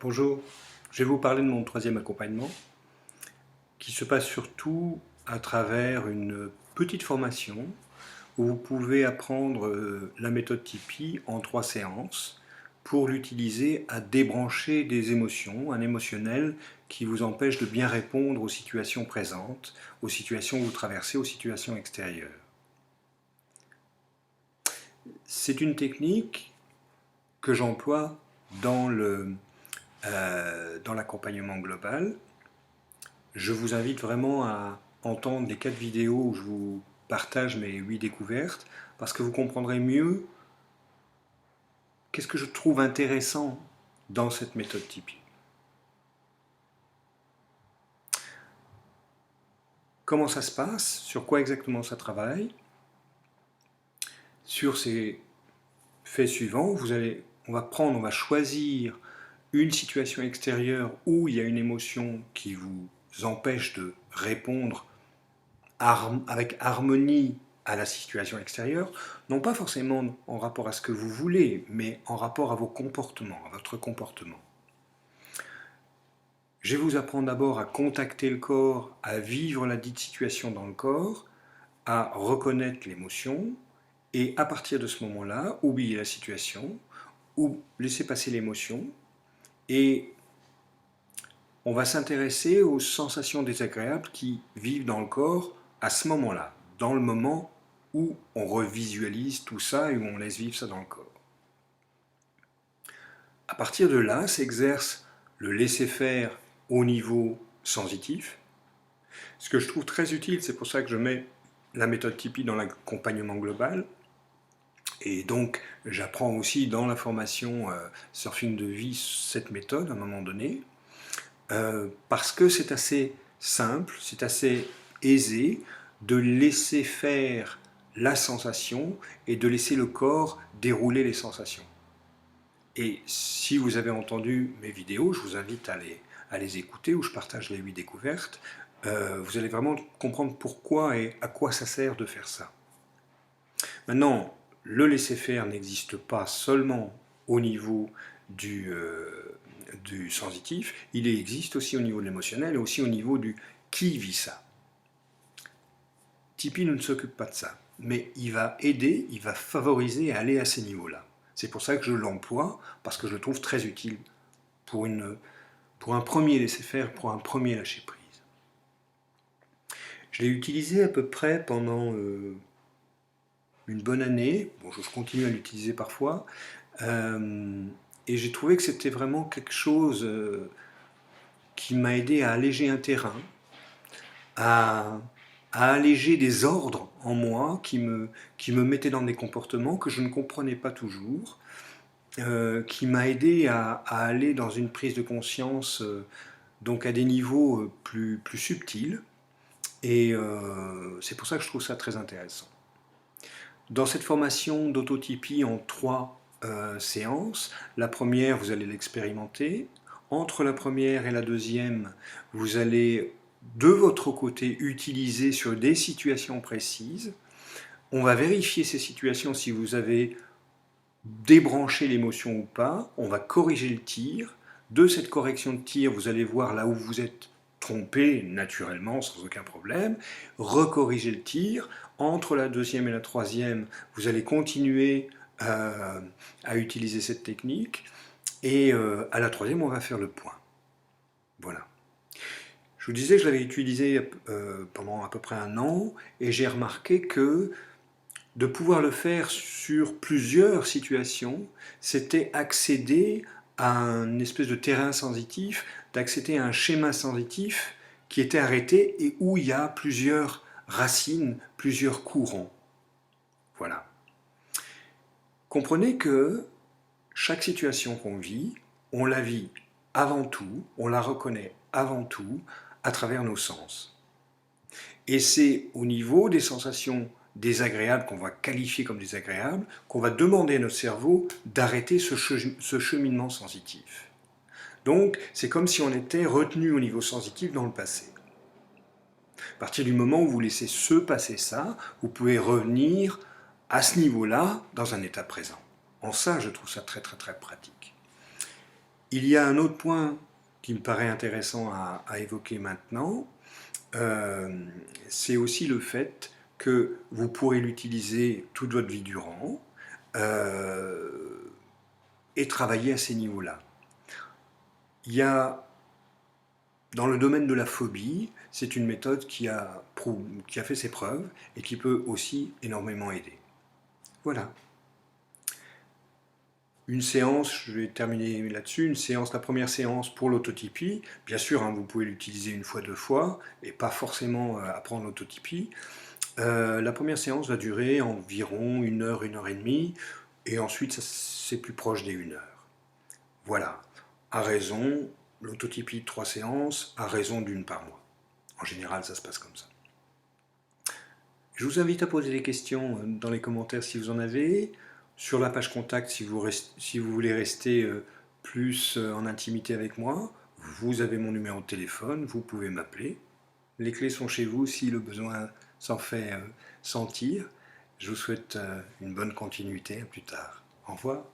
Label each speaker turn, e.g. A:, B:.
A: Bonjour, je vais vous parler de mon troisième accompagnement qui se passe surtout à travers une petite formation où vous pouvez apprendre la méthode Tipeee en 3 séances pour l'utiliser à débrancher des émotions, un émotionnel qui vous empêche de bien répondre aux situations présentes, aux situations que vous traversez, aux situations extérieures. C'est une technique que j'emploie dans l'accompagnement global. Je vous invite vraiment à entendre les 4 vidéos où je vous partage mes 8 découvertes parce que vous comprendrez mieux qu'est-ce que je trouve intéressant dans cette méthode Tipeee. Comment ça se passe? Sur quoi exactement ça travaille? Sur ces faits suivants, on va choisir une situation extérieure où il y a une émotion qui vous empêche de répondre avec harmonie à la situation extérieure, non pas forcément en rapport à ce que vous voulez, mais en rapport à vos comportements, à votre comportement. Je vais vous apprendre d'abord à contacter le corps, à vivre la dite situation dans le corps, à reconnaître l'émotion, et à partir de ce moment-là, oublier la situation, ou laisser passer l'émotion, et on va s'intéresser aux sensations désagréables qui vivent dans le corps à ce moment-là, dans le moment où on revisualise tout ça et où on laisse vivre ça dans le corps. À partir de là, s'exerce le laisser-faire au niveau sensitif. Ce que je trouve très utile, c'est pour ça que je mets la méthode Tipeee dans l'accompagnement global. Et donc, j'apprends aussi dans la formation Surfing de vie cette méthode à un moment donné. Parce que c'est assez simple, c'est assez aisé de laisser faire la sensation et de laisser le corps dérouler les sensations. Et si vous avez entendu mes vidéos, je vous invite à les écouter, où je partage les 8 découvertes, vous allez vraiment comprendre pourquoi et à quoi ça sert de faire ça. Maintenant, le laisser-faire n'existe pas seulement au niveau du sensitif, il existe aussi au niveau de l'émotionnel et aussi au niveau du qui vit ça. Tipeee ne s'occupe pas de ça, mais il va aider, il va favoriser à aller à ces niveaux-là. C'est pour ça que je l'emploie, parce que je le trouve très utile pour un premier laisser-faire, pour un premier lâcher-prise. Je l'ai utilisé à peu près pendant une bonne année. Bon, je continue à l'utiliser parfois. Et j'ai trouvé que c'était vraiment quelque chose qui m'a aidé à alléger un terrain, à alléger des ordres en moi qui me mettaient dans des comportements que je ne comprenais pas toujours, qui m'a aidé à aller dans une prise de conscience donc à des niveaux plus subtils. Et c'est pour ça que je trouve ça très intéressant. Dans cette formation d'auto-Tipeee en 3 séances, la première, vous allez l'expérimenter. Entre la première et la deuxième, vous allez de votre côté utiliser sur des situations précises. On va vérifier ces situations si vous avez débranché l'émotion ou pas. On va corriger le tir. De cette correction de tir, vous allez voir là où vous êtes trompé naturellement, sans aucun problème. Recorriger le tir. Entre la deuxième et la troisième, vous allez continuer à utiliser cette technique. Et à la troisième, on va faire le point. Voilà. Je vous disais que je l'avais utilisé pendant à peu près un an, et j'ai remarqué que de pouvoir le faire sur plusieurs situations, c'était accéder à une espèce de terrain sensitif, d'accéder à un schéma sensitif qui était arrêté et où il y a plusieurs racines, plusieurs courants. Voilà. Comprenez que chaque situation qu'on vit, on la vit avant tout, on la reconnaît avant tout à travers nos sens. Et c'est au niveau des sensations désagréables, qu'on va qualifier comme désagréables, qu'on va demander à notre cerveau d'arrêter ce cheminement sensitif. Donc, c'est comme si on était retenu au niveau sensitif dans le passé. À partir du moment où vous laissez se passer ça, vous pouvez revenir à ce niveau-là dans un état présent. En ça, je trouve ça très très très pratique. Il y a un autre point qui me paraît intéressant à évoquer maintenant, c'est aussi le fait que vous pourrez l'utiliser toute votre vie durant et travailler à ces niveaux-là. Il y a, dans le domaine de la phobie, c'est une méthode qui a fait ses preuves et qui peut aussi énormément aider. Voilà. Une séance, je vais terminer là-dessus, la première séance pour l'autotypie. Bien sûr, hein, vous pouvez l'utiliser une fois, deux fois, et pas forcément apprendre l'autotypie. La première séance va durer environ 1 heure et demie, et ensuite c'est plus proche des 1 heure. Voilà, à raison, l'autotypie de 3 séances, à raison d'une par mois. En général, ça se passe comme ça. Je vous invite à poser des questions dans les commentaires si vous en avez. Sur la page contact, si vous voulez rester plus en intimité avec moi, vous avez mon numéro de téléphone, vous pouvez m'appeler. Les clés sont chez vous si le besoin s'en fait sentir. Je vous souhaite une bonne continuité. À plus tard. Au revoir.